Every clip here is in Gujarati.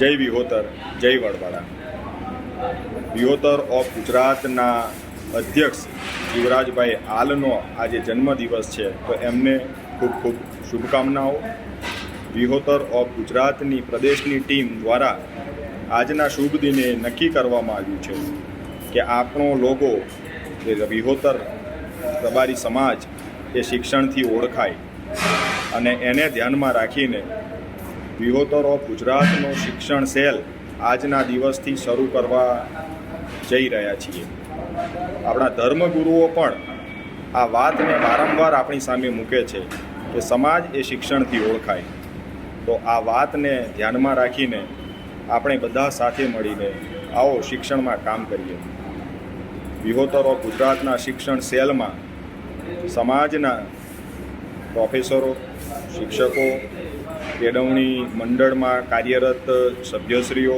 જય વિહોતર, જય વડવાળા। વિહોતર ઓફ ગુજરાતના અધ્યક્ષ યુવરાજભાઈ આલનો આજે જન્મદિવસ છે, તો એમને ખૂબ ખૂબ શુભકામનાઓ। વિહોતર ઓફ ગુજરાતની પ્રદેશની ટીમ દ્વારા આજના શુભ દિને નક્કી કરવામાં આવ્યું છે કે આપણો લોગો વિહોતર રબારી સમાજ એ શિક્ષણથી ઓળખાય, અને એને ધ્યાનમાં રાખીને વિહોતર ઓફ ગુજરાતનો શિક્ષણ સેલ આજના દિવસથી શરૂ કરવા જઈ રહ્યા છીએ। આપણા ધર્મગુરુઓ પણ આ વાતને વારંવાર આપણી સામે મૂકે છે કે સમાજ એ શિક્ષણથી ઓળખાય, તો આ વાતને ધ્યાનમાં રાખીને આપણે બધા સાથે મળીને આવો શિક્ષણમાં કામ કરીએ। વિહોતર ઓફ ગુજરાતના શિક્ષણ સેલમાં સમાજના પ્રોફેસરો, શિક્ષકો, કેળવણી મંડળમાં કાર્યરત સભ્યશ્રીઓ,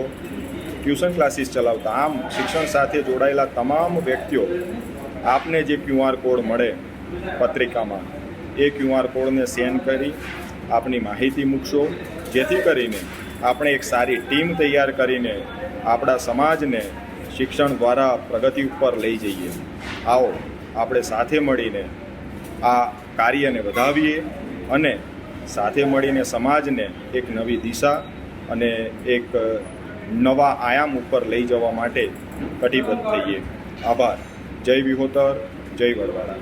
ટ્યુશન ક્લાસીસ ચલાવતા, આમ શિક્ષણ સાથે જોડાયેલા તમામ વ્યક્તિઓ, આપને જે QR કોડ મળે પત્રિકામાં, એ QR કોડને સ્કેન કરી આપની માહિતી મૂકશો, જેથી કરીને આપણે એક સારી ટીમ તૈયાર કરીને આપણા સમાજને શિક્ષણ દ્વારા પ્રગતિ ઉપર લઈ જઈએ। આવો આપણે સાથે મળીને આ કાર્યને વધાવીએ અને સાથે મળીને સમાજને એક નવી દિશા અને એક નવા આયામ ઉપર લઈ જવા માટે કટિબદ્ધ થઈએ। આભાર। જય વિહોતર, જય વડવાળા।